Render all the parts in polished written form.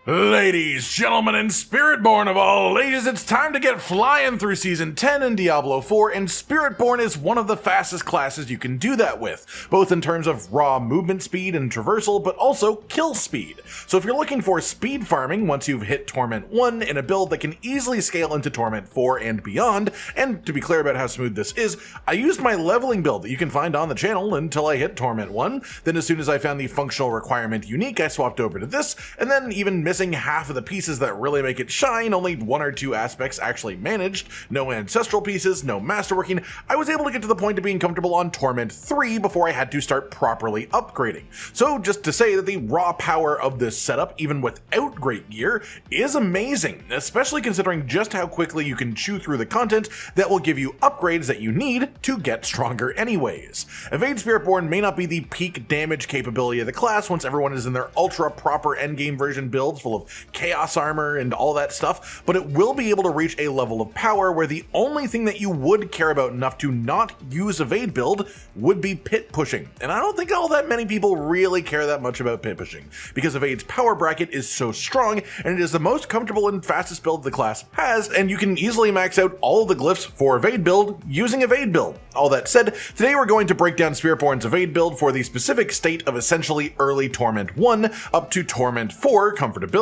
Ladies, gentlemen, and Spiritborn of all ages, it's time to get flying through Season 10 in Diablo 4, and Spiritborn is one of the fastest classes you can do that with, both in terms of raw movement speed and traversal, but also kill speed. So if you're looking for speed farming once you've hit Torment 1 in a build that can easily scale into Torment 4 and beyond, and to be clear about how smooth this is, I used my leveling build that you can find on the channel until I hit Torment 1, then as soon as I found the functional requirement unique, I swapped over to this, and then even missing half of the pieces that really make it shine, only one or two aspects actually managed, no ancestral pieces, no masterworking, I was able to get to the point of being comfortable on Torment 3 before I had to start properly upgrading. So just to say that the raw power of this setup, even without great gear, is amazing, especially considering just how quickly you can chew through the content that will give you upgrades that you need to get stronger anyways. Evade Spiritborn may not be the peak damage capability of the class once everyone is in their ultra proper endgame version builds full of chaos armor and all that stuff, but it will be able to reach a level of power where the only thing that you would care about enough to not use evade build would be pit pushing. And I don't think all that many people really care that much about pit pushing, because evade's power bracket is so strong and it is the most comfortable and fastest build the class has, and you can easily max out all of the glyphs for evade build using evade build. All that said, today we're going to break down Spiritborn's evade build for the specific state of essentially early Torment 1 up to Torment 4 comfortability.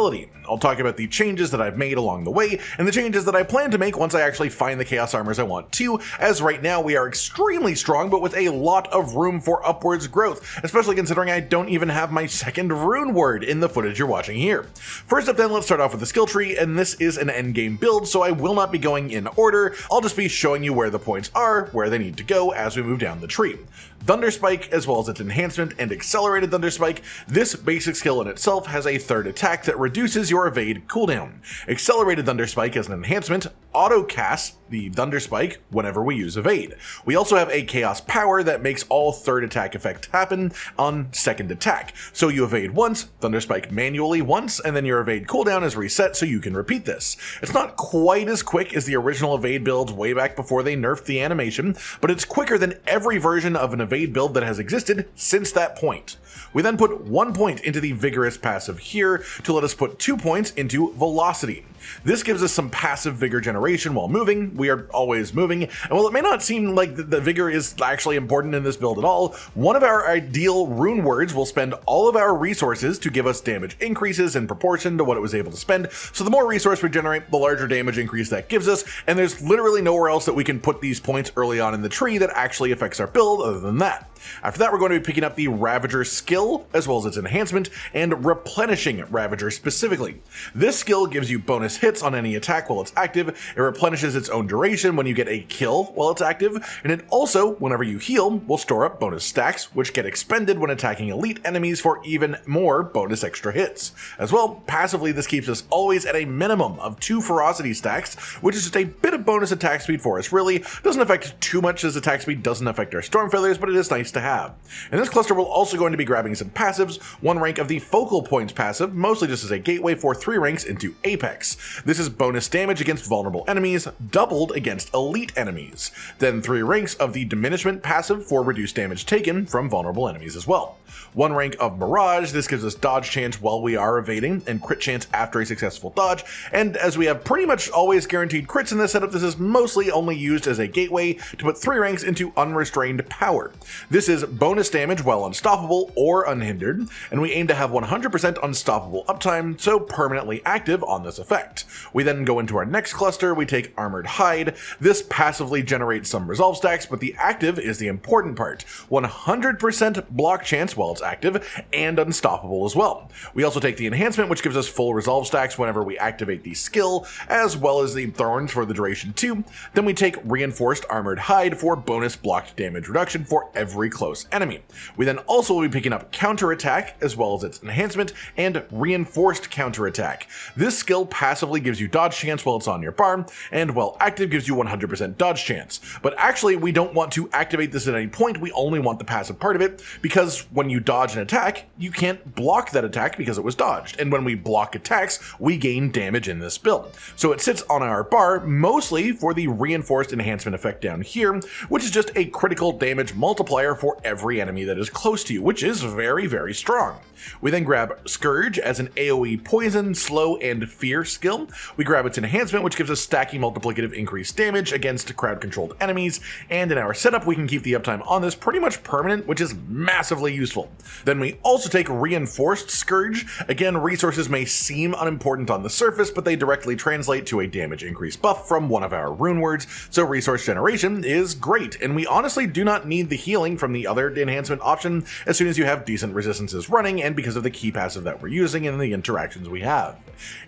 I'll talk about the changes that I've made along the way, and the changes that I plan to make once I actually find the chaos armors I want to, as right now we are extremely strong but with a lot of room for upwards growth, especially considering I don't even have my second Runeword in the footage you're watching here. First up then, let's start off with the skill tree, and this is an endgame build, so I will not be going in order. I'll just be showing you where the points are, where they need to go as we move down the tree. Thunderspike, as well as its enhancement and accelerated Thunderspike, this basic skill in itself has a third attack that reduces your evade cooldown. Accelerated Thunderspike as an enhancement auto casts the Thunderspike whenever we use evade. We also have a chaos power that makes all third attack effects happen on second attack. So you evade once, Thunderspike manually once, and then your evade cooldown is reset so you can repeat this. It's not quite as quick as the original evade builds way back before they nerfed the animation, but it's quicker than every version of an evade build that has existed since that point. We then put 1 point into the vigorous passive here to let us put 2 points into velocity. This gives us some passive vigor generation while moving. We are always moving, and while it may not seem like the vigor is actually important in this build at all, one of our ideal Runewords will spend all of our resources to give us damage increases in proportion to what it was able to spend, so the more resource we generate, the larger damage increase that gives us, and there's literally nowhere else that we can put these points early on in the tree that actually affects our build other than that. After that, we're going to be picking up the Ravager skill, as well as its enhancement, and replenishing Ravager specifically. This skill gives you bonus hits on any attack while it's active, it replenishes its own duration when you get a kill while it's active, and it also, whenever you heal, will store up bonus stacks, which get expended when attacking elite enemies for even more bonus extra hits. As well, passively this keeps us always at a minimum of 2 ferocity stacks, which is just a bit of bonus attack speed for us really. Doesn't affect too much as attack speed doesn't affect our storm failures, but it is nice to have. In this cluster, we're also going to be grabbing some passives, 1 rank of the Focal Points passive, mostly just as a gateway for 3 ranks into Apex. This is bonus damage against vulnerable enemies, doubled against elite enemies. Then 3 ranks of the Diminishment passive for reduced damage taken from vulnerable enemies as well. 1 rank of Mirage, this gives us dodge chance while we are evading, and crit chance after a successful dodge, and as we have pretty much always guaranteed crits in this setup, this is mostly only used as a gateway to put 3 ranks into Unrestrained Power. This is bonus damage while unstoppable or unhindered, and we aim to have 100% unstoppable uptime, so permanently active on this effect. We then go into our next cluster, we take Armored Hide. This passively generates some resolve stacks, but the active is the important part. 100% block chance while it's active, and unstoppable as well. We also take the enhancement, which gives us full resolve stacks whenever we activate the skill, as well as the thorns for the duration too. Then we take Reinforced Armored Hide for bonus blocked damage reduction for every close enemy. We then also will be picking up Counterattack, as well as its enhancement, and Reinforced Counterattack. This skill passively gives you dodge chance while it's on your bar, and while active gives you 100% dodge chance. But actually, we don't want to activate this at any point, we only want the passive part of it, because when you dodge an attack, you can't block that attack because it was dodged, and when we block attacks, we gain damage in this build. So it sits on our bar, mostly for the Reinforced Enhancement effect down here, which is just a critical damage multiplier for every enemy that is close to you, which is very, very strong. We then grab Scourge as an AoE poison, slow, and fear skill. We grab its enhancement, which gives us stacking multiplicative increased damage against crowd-controlled enemies, and in our setup we can keep the uptime on this pretty much permanent, which is massively useful. Then we also take Reinforced Scourge. Again, resources may seem unimportant on the surface, but they directly translate to a damage increase buff from one of our runewords, so resource generation is great, and we honestly do not need the healing from the other enhancement option as soon as you have decent resistances running and because of the key passive that we're using and the interactions we have.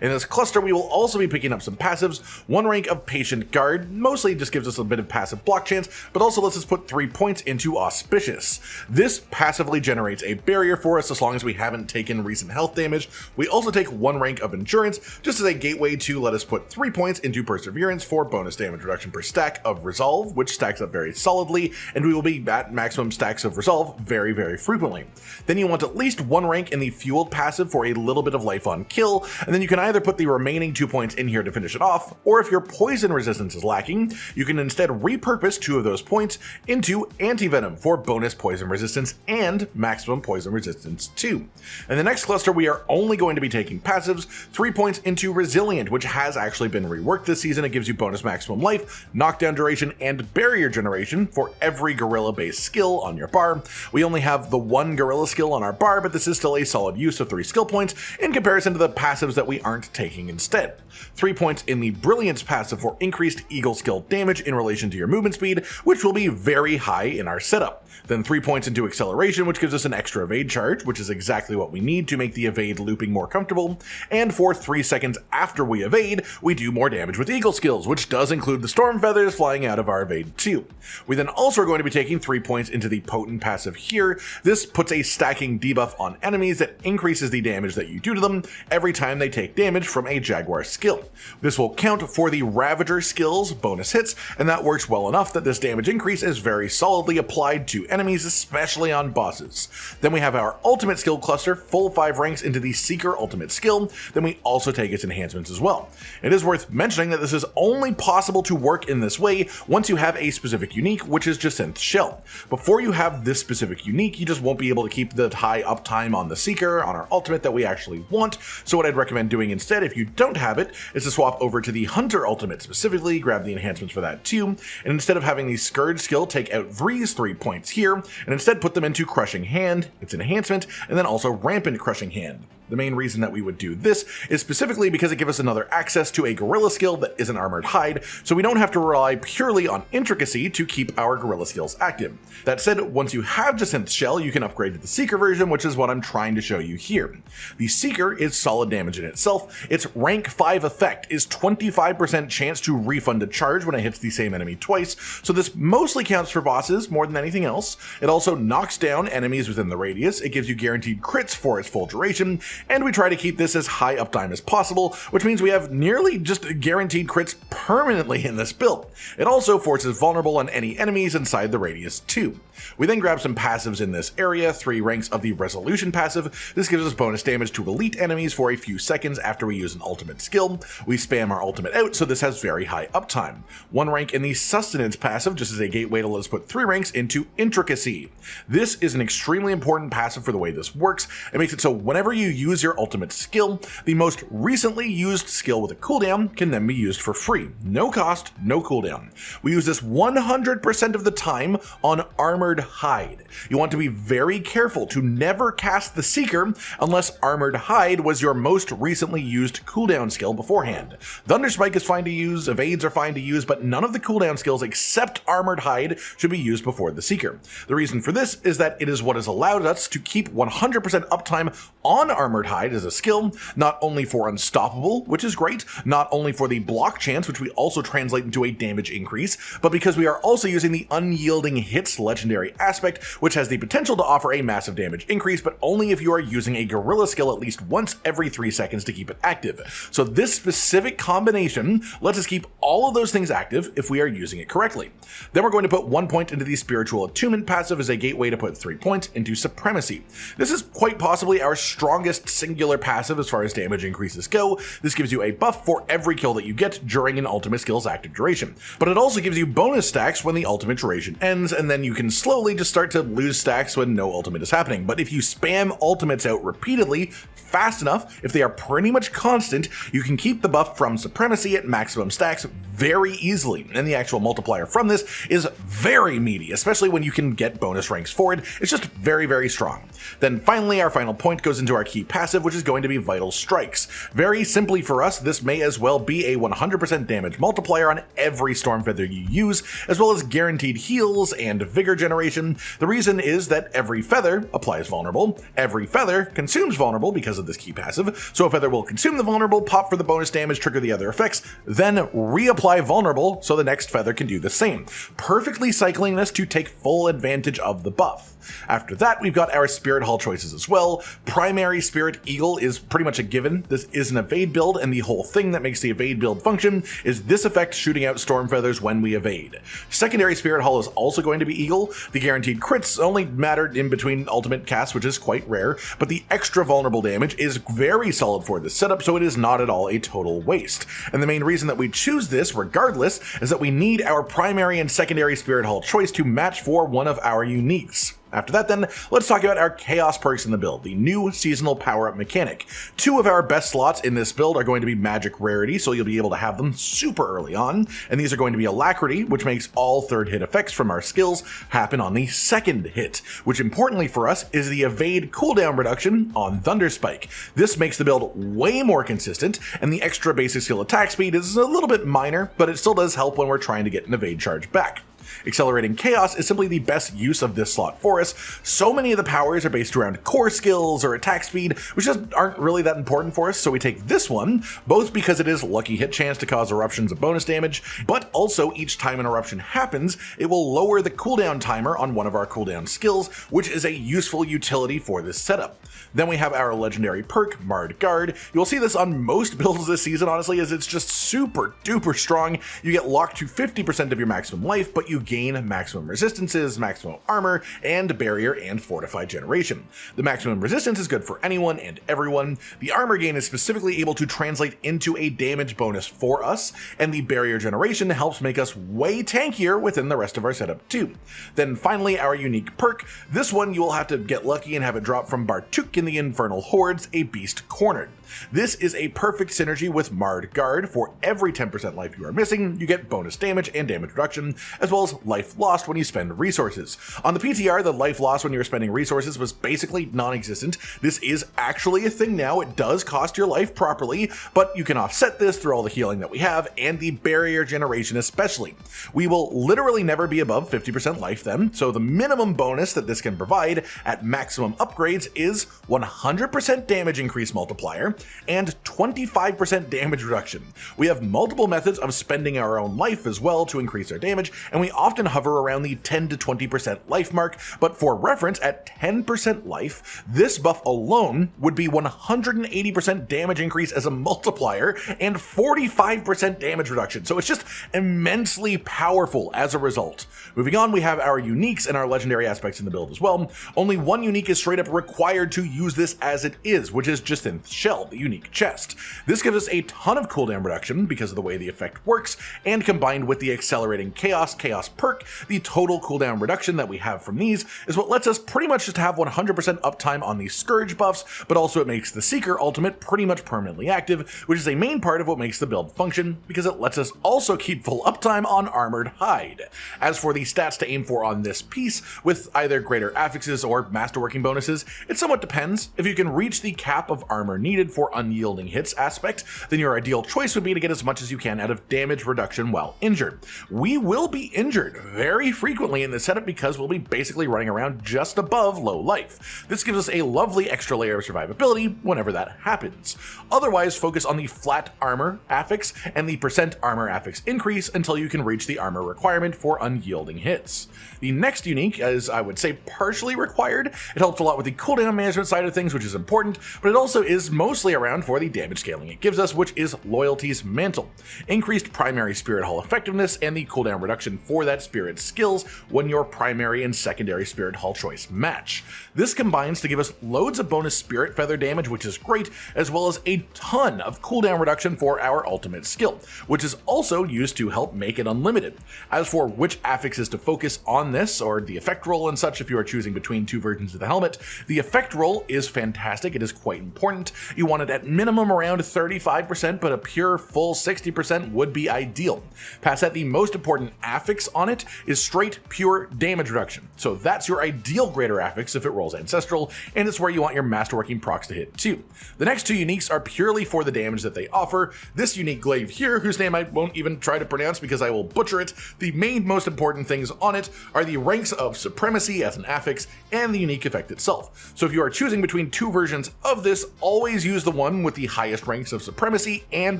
In this cluster we will also be picking up some passives. One rank of Patient Guard mostly just gives us a bit of passive block chance, but also lets us put 3 points into Auspicious. This passively generates a barrier for us as long as we haven't taken recent health damage. We also take 1 rank of Endurance just as a gateway to let us put 3 points into Perseverance for bonus damage reduction per stack of Resolve, which stacks up very solidly, and we will be at maximum stacks of Resolve very, very frequently. Then you want at least 1 rank in the Fueled passive for a little bit of life on kill, and then you can either put the remaining 2 points in here to finish it off, or if your poison resistance is lacking, you can instead repurpose 2 of those points into Anti-Venom for bonus poison resistance and maximum poison resistance too. In the next cluster we are only going to be taking passives, 3 points into Resilient, which has actually been reworked this season. It gives you bonus maximum life, knockdown duration, and barrier generation for every gorilla based skill on your bar. We only have the 1 gorilla skill on our bar, but this is still a solid use of 3 skill points in comparison to the passives that we aren't taking instead. 3 points in the Brilliance passive for increased Eagle skill damage in relation to your movement speed, which will be very high in our setup. Then 3 points into Acceleration, which gives us an extra evade charge, which is exactly what we need to make the evade looping more comfortable. And for 3 seconds after we evade, we do more damage with Eagle skills, which does include the Storm Feathers flying out of our evade too. We then also are going to be taking 3 points into the Potent passive here. This puts a stacking debuff on enemies that increases the damage that you do to them every time they take damage from a Jaguar skill. This will count for the Ravager skills bonus hits, and that works well enough that this damage increase is very solidly applied to enemies, especially on bosses. Then we have our ultimate skill cluster, full 5 ranks into the Seeker ultimate skill. Then we also take its enhancements as well. It is worth mentioning that this is only possible to work in this way once you have a specific unique, which is Jacinth Shell. Before you have this specific unique, you just won't be able to keep the high uptime on the Seeker, on our ultimate that we actually want. So what I'd recommend doing instead, if you don't have it, is to swap over to the Hunter ultimate specifically, grab the enhancements for that too, and instead of having the Scourge skill, take out these 3 points here, and instead put them into Crushing Hand, its enhancement, and then also Rampant Crushing Hand. The main reason that we would do this is specifically because it gives us another access to a gorilla skill that is an armored hide, so we don't have to rely purely on intricacy to keep our gorilla skills active. That said, once you have Jacinth Shell, you can upgrade to the Seeker version, which is what I'm trying to show you here. The Seeker is solid damage in itself. Its rank 5 effect is 25% chance to refund a charge when it hits the same enemy twice, so this mostly counts for bosses more than anything else. It also knocks down enemies within the radius, it gives you guaranteed crits for its full duration, and we try to keep this as high uptime as possible, which means we have nearly just guaranteed crits permanently in this build. It also forces vulnerable on any enemies inside the radius too. We then grab some passives in this area, 3 ranks of the Resolution passive. This gives us bonus damage to elite enemies for a few seconds after we use an ultimate skill. We spam our ultimate out, so this has very high uptime. 1 rank in the Sustenance passive, just as a gateway to let us put 3 ranks into Intricacy. This is an extremely important passive for the way this works. It makes it so whenever you use your ultimate skill, the most recently used skill with a cooldown can then be used for free. No cost, no cooldown. We use this 100% of the time on Armored Hide. You want to be very careful to never cast the Seeker unless Armored Hide was your most recently used cooldown skill beforehand. Thunderspike is fine to use, Evades are fine to use, but none of the cooldown skills except Armored Hide should be used before the Seeker. The reason for this is that it is what has allowed us to keep 100% uptime on Armored Hide as a skill, not only for Unstoppable, which is great, not only for the block chance, which we also translate into a damage increase, but because we are also using the Unyielding Hits legendary aspect, which has the potential to offer a massive damage increase, but only if you are using a gorilla skill at least once every 3 seconds to keep it active. So this specific combination lets us keep all of those things active if we are using it correctly. Then we're going to put 1 point into the Spiritual Attunement passive as a gateway to put 3 points into Supremacy. This is quite possibly our strongest biggest singular passive as far as damage increases go. This gives you a buff for every kill that you get during an ultimate skill's active duration. But it also gives you bonus stacks when the ultimate duration ends, and then you can slowly just start to lose stacks when no ultimate is happening. But if you spam ultimates out repeatedly, fast enough, if they are pretty much constant, you can keep the buff from supremacy at maximum stacks very easily, and the actual multiplier from this is very meaty, especially when you can get bonus ranks for it. It's just very, very strong. Then finally, our final point goes into our key passive, which is going to be Vital Strikes. Very simply for us, this may as well be a 100% damage multiplier on every Storm Feather you use, as well as guaranteed heals and vigor generation. The reason is that every feather applies vulnerable, every feather consumes vulnerable because of this key passive, so a feather will consume the vulnerable, pop for the bonus damage, trigger the other effects, then reapply vulnerable so the next feather can do the same, perfectly cycling this to take full advantage of the buff. After that, we've got our Spirit Hull choices as well. Primary Spirit Eagle is pretty much a given. This is an evade build, and the whole thing that makes the evade build function is this effect shooting out Storm Feathers when we evade. Secondary Spirit Hull is also going to be Eagle. The guaranteed crits only matter in between ultimate casts, which is quite rare, but the extra vulnerable damage is very solid for this setup, so it is not at all a total waste. And the main reason that we choose this, regardless, is that we need our primary and secondary Spirit Hull choice to match for one of our uniques. After that then, let's talk about our Chaos perks in the build, the new seasonal power-up mechanic. Two of our best slots in this build are going to be magic rarity, so you'll be able to have them super early on, and these are going to be alacrity, which makes all third hit effects from our skills happen on the second hit, which importantly for us is the evade cooldown reduction on Thunderspike. This makes the build way more consistent, and the extra basic skill attack speed is a little bit minor, but it still does help when we're trying to get an evade charge back. Accelerating Chaos is simply the best use of this slot for us. So many of the powers are based around core skills or attack speed, which just aren't really that important for us, so we take this one, both because it is lucky hit chance to cause eruptions of bonus damage, but also each time an eruption happens, it will lower the cooldown timer on one of our cooldown skills, which is a useful utility for this setup. Then we have our legendary perk, Marred Guard. You'll see this on most builds this season, honestly, as it's just super duper strong. You get locked to 50% of your maximum life, but you gain maximum resistances, maximum armor, and barrier and fortified generation. The maximum resistance is good for anyone and everyone. The armor gain is specifically able to translate into a damage bonus for us, and the barrier generation helps make us way tankier within the rest of our setup too. Then finally, our unique perk. This one you will have to get lucky and have it drop from Martok in the Infernal Hordes, a Beast Cornered. This is a perfect synergy with Marred Guard. For every 10% life you are missing, you get bonus damage and damage reduction, as well as life lost when you spend resources. On the PTR, the life lost when you were spending resources was basically non-existent. This is actually a thing now. It does cost your life properly, but you can offset this through all the healing that we have, and the barrier generation especially. We will literally never be above 50% life then, so the minimum bonus that this can provide at maximum upgrades is 100% damage increase multiplier, and 25% damage reduction. We have multiple methods of spending our own life as well to increase our damage, and we often hover around the 10 to 20% life mark, but for reference, at 10% life, this buff alone would be 180% damage increase as a multiplier and 45% damage reduction, so it's just immensely powerful as a result. Moving on, we have our uniques and our legendary aspects in the build as well. Only one unique is straight up required to use this as it is, which is Jacinth's Shell, the unique chest. This gives us a ton of cooldown reduction because of the way the effect works, and combined with the accelerating Chaos perk, the total cooldown reduction that we have from these is what lets us pretty much just have 100% uptime on these Scourge buffs, but also it makes the Seeker ultimate pretty much permanently active, which is a main part of what makes the build function, because it lets us also keep full uptime on Armored Hide. As for the stats to aim for on this piece, with either greater affixes or masterworking bonuses, it somewhat depends. If you can reach the cap of armor needed for unyielding hits aspect, then your ideal choice would be to get as much as you can out of damage reduction while injured. We will be injured very frequently in this setup because we'll be basically running around just above low life. This gives us a lovely extra layer of survivability whenever that happens. Otherwise, focus on the flat armor affix and the percent armor affix increase until you can reach the armor requirement for unyielding hits. The next unique is, I would say, partially required. It helps a lot with the cooldown management side of things, which is important, but it also is mostly around for the damage scaling it gives us, which is Loyalty's Mantle. Increased primary Spirit Hull effectiveness and the cooldown reduction for for that spirit skills when your primary and secondary spirit hall choice match. This combines to give us loads of bonus spirit feather damage, which is great, as well as a ton of cooldown reduction for our ultimate skill, which is also used to help make it unlimited. As for which affixes to focus on this, or the effect roll and such if you are choosing between two versions of the helmet, the effect roll is fantastic. It is quite important. You want it at minimum around 35%, but a pure full 60% would be ideal. Past that, the most important affix on it is straight pure damage reduction. So that's your ideal greater affix if it rolls ancestral, and it's where you want your masterworking procs to hit too. The next two uniques are purely for the damage that they offer. This unique glaive here, whose name I won't even try to pronounce because I will butcher it, the main most important things on it are the ranks of supremacy as an affix and the unique effect itself. So if you are choosing between two versions of this, always use the one with the highest ranks of supremacy and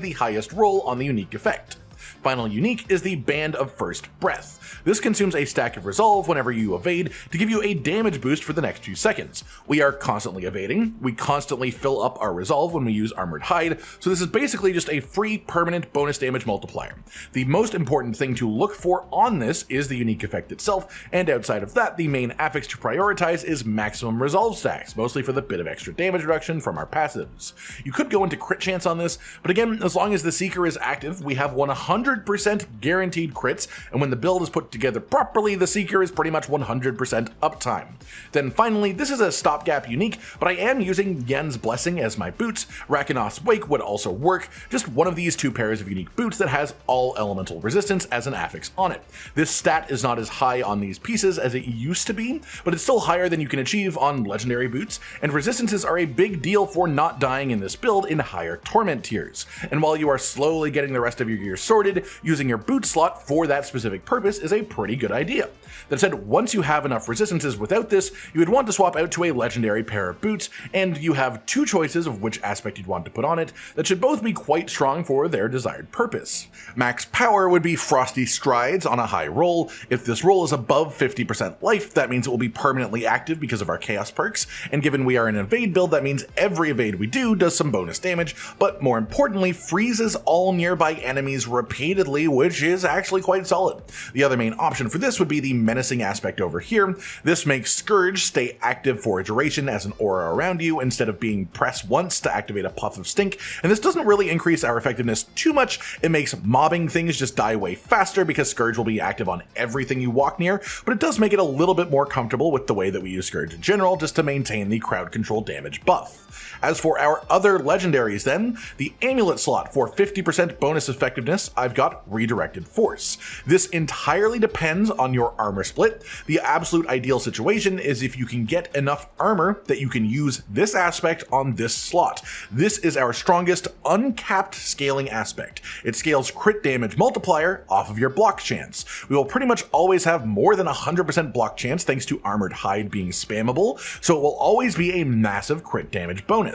the highest roll on the unique effect. Final unique is the Band of First Breath. This consumes a stack of resolve whenever you evade to give you a damage boost for the next few seconds. We are constantly evading, we constantly fill up our resolve when we use Armored Hide, so this is basically just a free permanent bonus damage multiplier. The most important thing to look for on this is the unique effect itself, and outside of that, the main affix to prioritize is maximum resolve stacks, mostly for the bit of extra damage reduction from our passives. You could go into crit chance on this, but again, as long as the Seeker is active, we have 100% guaranteed crits, and when the build is put together properly, the Seeker is pretty much 100% uptime. Then finally, this is a stopgap unique, but I am using Yen's Blessing as my boots. Rakanoth's Wake would also work, just one of these two pairs of unique boots that has all elemental resistance as an affix on it. This stat is not as high on these pieces as it used to be, but it's still higher than you can achieve on legendary boots, and resistances are a big deal for not dying in this build in higher Torment tiers. And while you are slowly getting the rest of your gear sorted, using your boot slot for that specific purpose is a pretty good idea. That said, once you have enough resistances without this, you would want to swap out to a legendary pair of boots, and you have two choices of which aspect you'd want to put on it that should both be quite strong for their desired purpose. Max power would be Frosty Strides on a high roll. If this roll is above 50% life, that means it will be permanently active because of our chaos perks, and given we are an evade build, that means every evade we do does some bonus damage, but more importantly, freezes all nearby enemies repeatedly, which is actually quite solid. The other main option for this would be the menacing aspect over here. This makes Scourge stay active for a duration as an aura around you instead of being pressed once to activate a puff of stink, and this doesn't really increase our effectiveness too much. It makes mobbing things just die way faster because Scourge will be active on everything you walk near, but it does make it a little bit more comfortable with the way that we use Scourge in general, just to maintain the crowd control damage buff. As for our other legendaries then, the amulet slot for 50% bonus effectiveness, I've got Redirected Force. This entirely depends on your armor split. The absolute ideal situation is if you can get enough armor that you can use this aspect on this slot. This is our strongest uncapped scaling aspect. It scales crit damage multiplier off of your block chance. We will pretty much always have more than 100% block chance thanks to Armored Hide being spammable, so it will always be a massive crit damage bonus.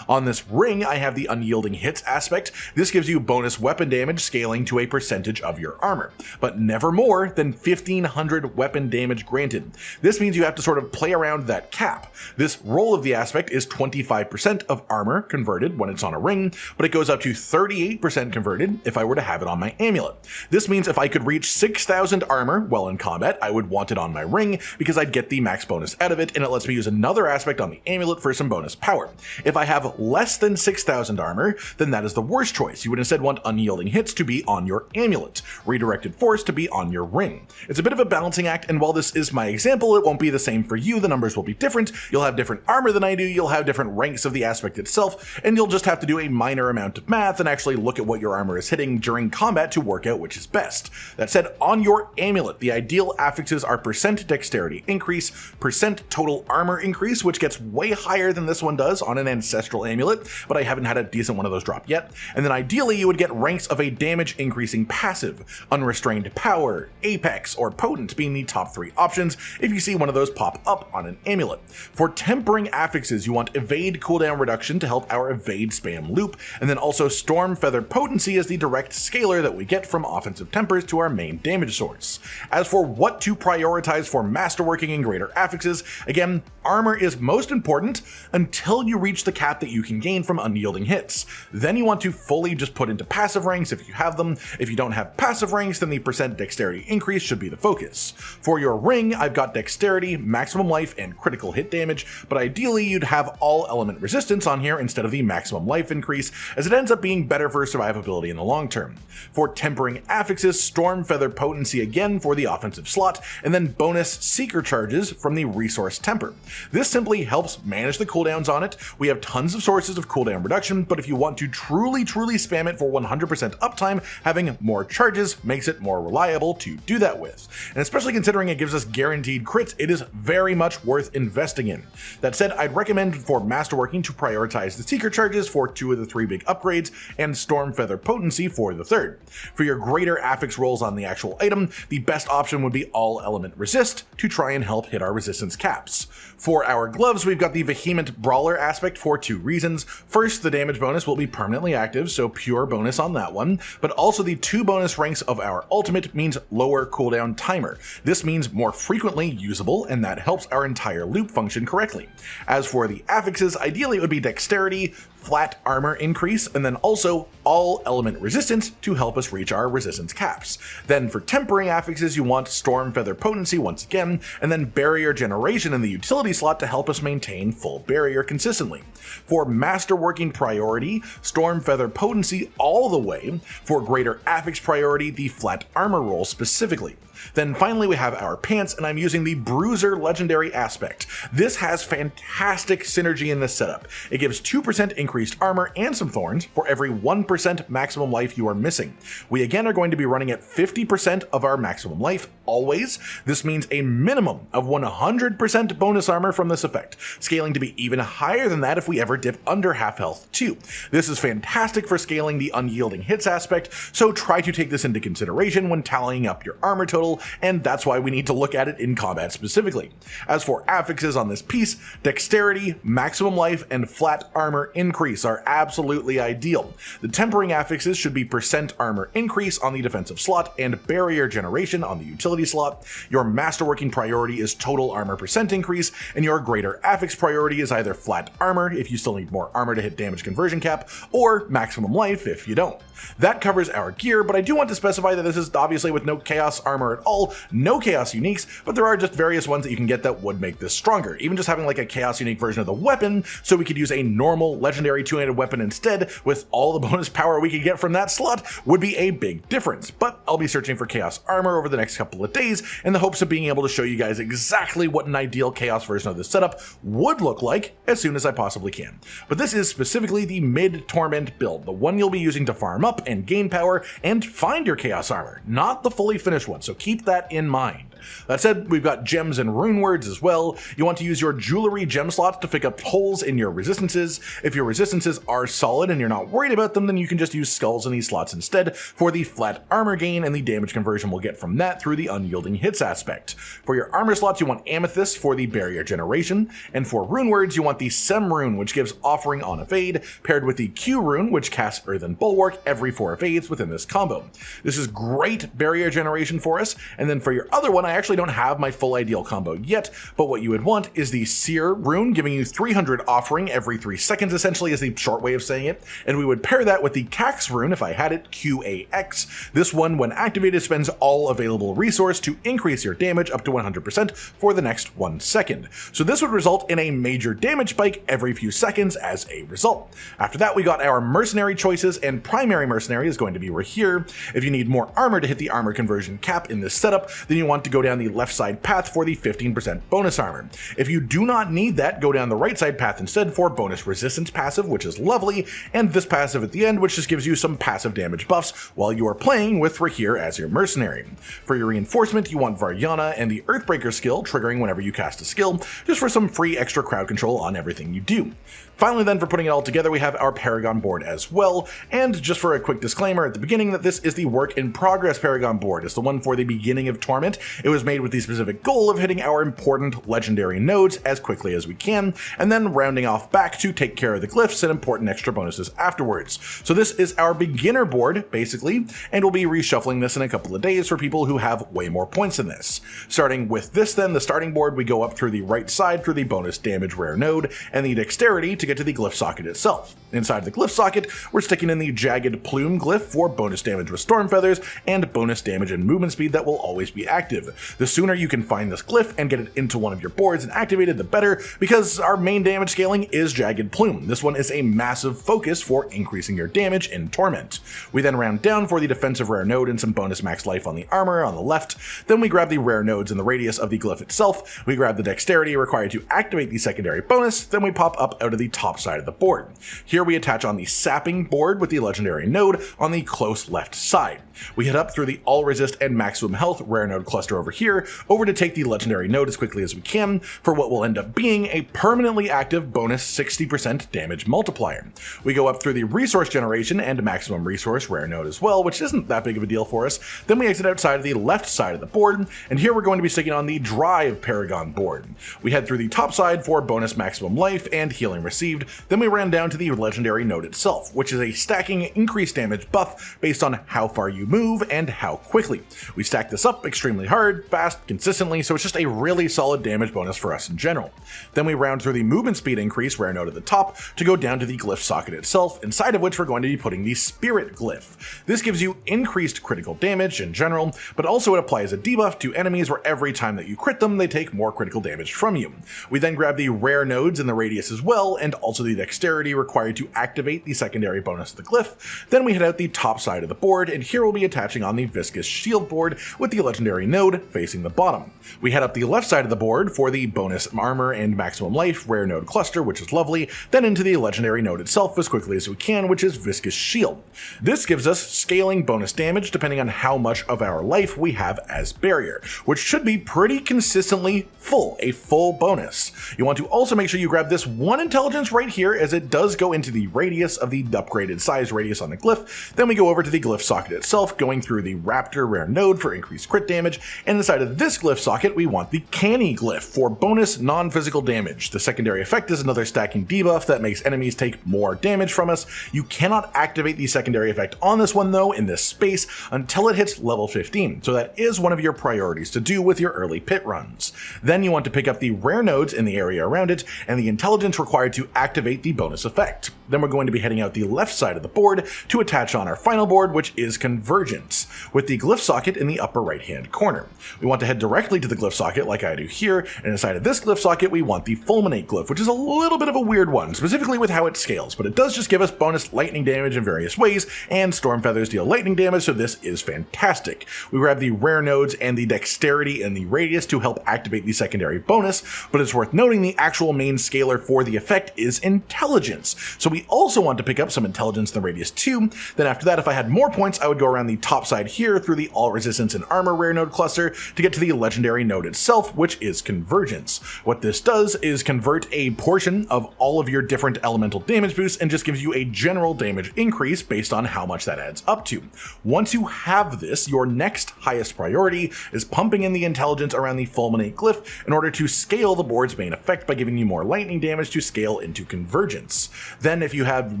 On this ring, I have the Unyielding Hits aspect. This gives you bonus weapon damage scaling to a percentage of your armor, but never more than 1500 weapon damage granted. This means you have to sort of play around that cap. This roll of the aspect is 25% of armor converted when it's on a ring, but it goes up to 38% converted if I were to have it on my amulet. This means if I could reach 6000 armor while in combat, I would want it on my ring because I'd get the max bonus out of it, and it lets me use another aspect on the amulet for some bonus power. If I have less than 6000 armor, then that is the worst choice. You would instead want Unyielding Hits to be on your amulet, Redirected Force to be on your ring. It's a bit of a balancing act, and while this is my example, it won't be the same for you. The numbers will be different. You'll have different armor than I do, you'll have different ranks of the aspect itself, and you'll just have to do a minor amount of math and actually look at what your armor is hitting during combat to work out which is best. That said, on your amulet, the ideal affixes are percent dexterity increase, percent total armor increase, which gets way higher than this one does on an ancestral amulet, but I haven't had a decent one of those drop yet. And then ideally you would get ranks of a damage increasing passive, unrestrained power, apex, or potent, being the top 3 options if you see one of those pop up on an amulet. For tempering affixes, you want evade cooldown reduction to help our evade spam loop, and then also storm feather potency as the direct scalar that we get from offensive tempers to our main damage source. As for what to prioritize for masterworking and greater affixes, again, armor is most important until you reach the cap that you can gain from unyielding hits. Then you want to fully just put into passive ranks if you have them. If you don't have passive ranks, then the percent dexterity increase should be the focus. For your ring, I've got dexterity, maximum life, and critical hit damage, but ideally you'd have all element resistance on here instead of the maximum life increase, as it ends up being better for survivability in the long term. For tempering affixes, storm feather potency again for the offensive slot, and then bonus seeker charges from the resource temper. This simply helps manage the cooldowns on it. We have tons of sources of cooldown reduction, but if you want to truly spam it for 100% uptime, having more charges makes it more reliable to do that with. And especially considering it gives us guaranteed crits, it is very much worth investing in. That said, I'd recommend for Masterworking to prioritize the seeker charges for 2 of the 3 big upgrades, and storm feather potency for the 3rd. For your greater affix rolls on the actual item, the best option would be all element resist to try and help hit our resistance caps. For our gloves, we've got the vehement brawler aspect for 2 reasons. First, the damage bonus will be permanently active, so pure bonus on that one, but also the 2 bonus ranks of our ultimate means lower cooldown timer. This means more frequently usable, and that helps our entire loop function correctly. As for the affixes, ideally it would be dexterity, flat armor increase, and then also all element resistance to help us reach our resistance caps. Then for tempering affixes, you want storm feather potency once again, and then barrier generation in the utility slot to help us maintain full barrier consistently. For masterworking priority, storm feather potency all the way. For greater affix priority, the flat armor roll specifically. Then finally we have our pants, and I'm using the Bruiser legendary aspect. This has fantastic synergy in this setup. It gives 2% increased armor and some thorns for every 1% maximum life you are missing. We again are going to be running at 50% of our maximum life always. This means a minimum of 100% bonus armor from this effect, scaling to be even higher than that if we ever dip under half health too. This is fantastic for scaling the unyielding hits aspect, so try to take this into consideration when tallying up your armor total, and that's why we need to look at it in combat specifically. As for affixes on this piece, dexterity, maximum life, and flat armor increase are absolutely ideal. The tempering affixes should be percent armor increase on the defensive slot and barrier generation on the utility slot. Your masterworking priority is total armor percent increase, and your greater affix priority is either flat armor if you still need more armor to hit damage conversion cap, or maximum life if you don't. That covers our gear, but I do want to specify that this is obviously with no chaos armor at all, no chaos uniques, but there are just various ones that you can get that would make this stronger. Even just having like a chaos unique version of the weapon, so we could use a normal legendary 2-handed weapon instead with all the bonus power we could get from that slot would be a big difference. But I'll be searching for chaos armor over the next couple of days in the hopes of being able to show you guys exactly what an ideal chaos version of this setup would look like as soon as I possibly can. But this is specifically the mid Torment build, the one you'll be using to farm up and gain power and find your chaos armor, not the fully finished one, so keep that in mind. That said, we've got gems and runewords as well. You want to use your jewelry gem slots to pick up holes in your resistances. If your resistances are solid and you're not worried about them, then you can just use skulls in these slots instead for the flat armor gain and the damage conversion we'll get from that through the unyielding hits aspect. For your armor slots, you want amethyst for the barrier generation, and for runewords, you want the sem rune, which gives offering on evade, paired with the q rune, which casts earthen bulwark every 4 evades within this combo. This is great barrier generation for us, and then for your other one, I actually don't have my full ideal combo yet, but what you would want is the Seer rune, giving you 300 offering every 3 seconds, essentially is the short way of saying it, and we would pair that with the Cax rune, if I had it, QAX. This one, when activated, spends all available resource to increase your damage up to 100% for the next 1 second. So this would result in a major damage spike every few seconds as a result. After that, we got our mercenary choices, and primary mercenary is going to be right here. If you need more armor to hit the armor conversion cap in this setup, then you want to go down the left side path for the 15% bonus armor. If you do not need that, go down the right side path instead for bonus resistance passive, which is lovely, and this passive at the end, which just gives you some passive damage buffs while you are playing with Rahir as your mercenary. For your reinforcement, you want Varyana and the Earthbreaker skill, triggering whenever you cast a skill, just for some free extra crowd control on everything you do. Finally then, for putting it all together, we have our Paragon board as well, and just for a quick disclaimer at the beginning that this is the work in progress Paragon board. It's the one for the beginning of Torment. It was made with the specific goal of hitting our important legendary nodes as quickly as we can, and then rounding off back to take care of the glyphs and important extra bonuses afterwards. So this is our beginner board, basically, and we'll be reshuffling this in a couple of days for people who have way more points than this. Starting with this then, the starting board, we go up through the right side through the bonus damage rare node, and the dexterity to get to the glyph socket itself. Inside the glyph socket, we're sticking in the jagged plume glyph for bonus damage with storm feathers, and bonus damage and movement speed that will always be active. The sooner you can find this glyph and get it into one of your boards and activated, the better, because our main damage scaling is jagged plume. This one is a massive focus for increasing your damage in Torment. We then round down for the defensive rare node and some bonus max life on the armor on the left. Then we grab the rare nodes in the radius of the glyph itself. We grab the dexterity required to activate the secondary bonus. Then we pop up out of the top side of the board. Here we attach on the sapping board with the legendary node on the close left side. We head up through the all resist and maximum health rare node cluster over here, over to take the legendary node as quickly as we can for what will end up being a permanently active bonus 60% damage multiplier. We go up through the resource generation and maximum resource rare node as well, which isn't that big of a deal for us. Then we exit outside of the left side of the board, and here we're going to be sticking on the drive Paragon board. We head through the top side for bonus maximum life and healing received. Then we ran down to the legendary node itself, which is a stacking increased damage buff based on how far you move and how quickly. We stack this up extremely hard, fast, consistently, so it's just a really solid damage bonus for us in general. Then we round through the movement speed increase rare node at the top to go down to the glyph socket itself, inside of which we're going to be putting the spirit glyph. This gives you increased critical damage in general, but also it applies a debuff to enemies where every time that you crit them, they take more critical damage from you. We then grab the rare nodes in the radius as well, and also the dexterity required to activate the secondary bonus of the glyph. Then we head out the top side of the board, and here we'll be attaching on the viscous shield board with the legendary node facing the bottom. We head up the left side of the board for the bonus armor and maximum life rare node cluster, which is lovely, then into the legendary node itself as quickly as we can, which is viscous shield. This gives us scaling bonus damage depending on how much of our life we have as barrier, which should be pretty consistently full, a full bonus. You want to also make sure you grab this one intelligence right here, as it does go into the radius of the upgraded size radius on the glyph. Then we go over to the glyph socket itself, going through the raptor rare node for increased crit damage, and inside of this glyph socket we want the canny glyph for bonus non-physical damage. The secondary effect is another stacking debuff that makes enemies take more damage from us. You cannot activate the secondary effect on this one though in this space until it hits level 15, so that is one of your priorities to do with your early pit runs. Then you want to pick up the rare nodes in the area around it and the intelligence required to activate the bonus effect. Then we're going to be heading out the left side of the board to attach on our final board, which is Convergence, with the glyph socket in the upper right hand corner. We want to head directly to the glyph socket like I do here, and inside of this glyph socket we want the Fulminate glyph, which is a little bit of a weird one, specifically with how it scales, but it does just give us bonus lightning damage in various ways, and storm feathers deal lightning damage, so this is fantastic. We grab the rare nodes and the dexterity and the radius to help activate the secondary bonus, but it's worth noting the actual main scaler for the effect is intelligence, so we also want to pick up some intelligence in the radius too. Then after that, if I had more points, I would go around the top side here through the all resistance and armor rare node cluster to get to the legendary node itself, which is Convergence. What this does is convert a portion of all of your different elemental damage boosts and just gives you a general damage increase based on how much that adds up to. Once you have this, your next highest priority is pumping in the intelligence around the Fulminate glyph in order to scale the board's main effect by giving you more lightning damage to scale into Convergence. Then if you have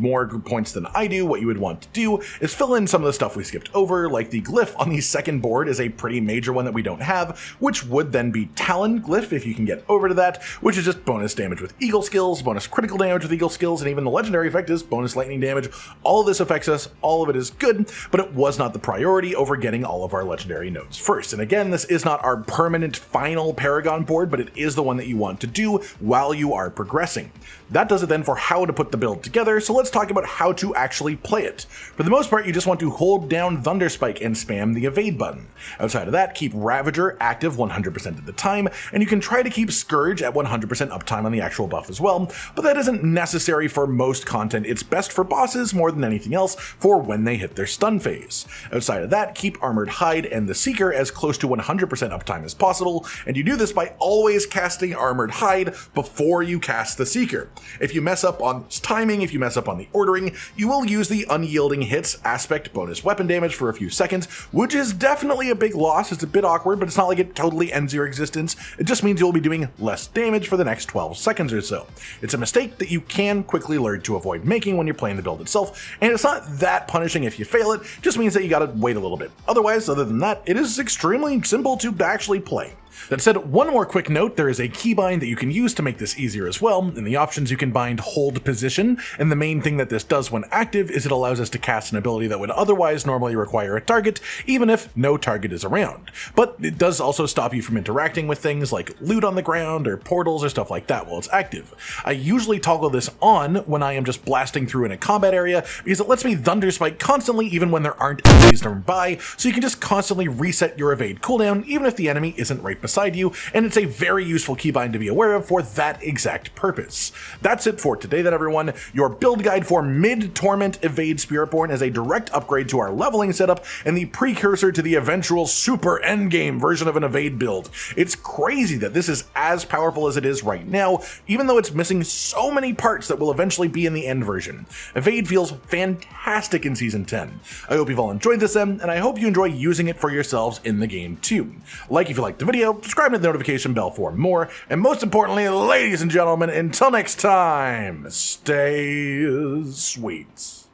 more points than I do, what you would want to do is fill in some of the stuff we skipped over, like the glyph on the second board is a pretty major one that we don't have, which would then be Talon glyph if you can get over to that, which is just bonus damage with eagle skills, bonus critical damage with eagle skills, and even the legendary effect is bonus lightning damage. All of this affects us, all of it is good, but it was not the priority over getting all of our legendary nodes first. And again, this is not our permanent final Paragon board, but it is the one that you want to do while you are progressing. That does it then for how to put the build together, so let's talk about how to actually play it. For the most part, you just want to hold down Thunderspike and spam the evade button. Outside of that, keep Ravager active 100% of the time, and you can try to keep Scourge at 100% uptime on the actual buff as well, but that isn't necessary for most content. It's best for bosses more than anything else for when they hit their stun phase. Outside of that, keep Armored Hide and the Seeker as close to 100% uptime as possible, and you do this by always casting Armored Hide before you cast the Seeker. If you mess up on timing, if you mess up on the ordering, you will use the Unyielding Hits aspect bonus weapon damage for a few seconds, which is definitely a big loss. It's a bit awkward awkward, but it's not like it totally ends your existence. It just means you'll be doing less damage for the next 12 seconds or so. It's a mistake that you can quickly learn to avoid making when you're playing the build itself, and it's not that punishing if you fail it, just means that you gotta wait a little bit. Otherwise, other than that, it is extremely simple to actually play. That said, one more quick note, there is a keybind that you can use to make this easier as well. In the options you can bind hold position, and the main thing that this does when active is it allows us to cast an ability that would otherwise normally require a target, even if no target is around. But it does also stop you from interacting with things like loot on the ground or portals or stuff like that while it's active. I usually toggle this on when I am just blasting through in a combat area because it lets me thunderspike constantly even when there aren't enemies nearby, so you can just constantly reset your evade cooldown even if the enemy isn't right beside you, and it's a very useful keybind to be aware of for that exact purpose. That's it for today then, everyone. Your build guide for mid-Torment Evade Spiritborn is a direct upgrade to our leveling setup and the precursor to the eventual super endgame version of an evade build. It's crazy that this is as powerful as it is right now, even though it's missing so many parts that will eventually be in the end version. Evade feels fantastic in Season 10. I hope you've all enjoyed this and I hope you enjoy using it for yourselves in the game too. Like if you liked the video, subscribe to the notification bell for more, and most importantly, ladies and gentlemen, until next time, stay sweet.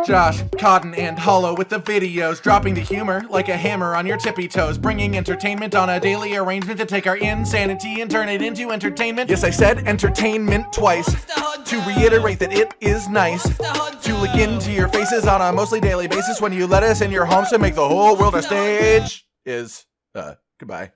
Josh, Cotton, and Hollow with the videos, dropping the humor like a hammer on your tippy toes, bringing entertainment on a daily arrangement to take our insanity and turn it into entertainment. Yes, I said entertainment twice, to reiterate that it is nice to look into your faces on a mostly daily basis when you let us in your homes to make the whole world a stage. Goodbye.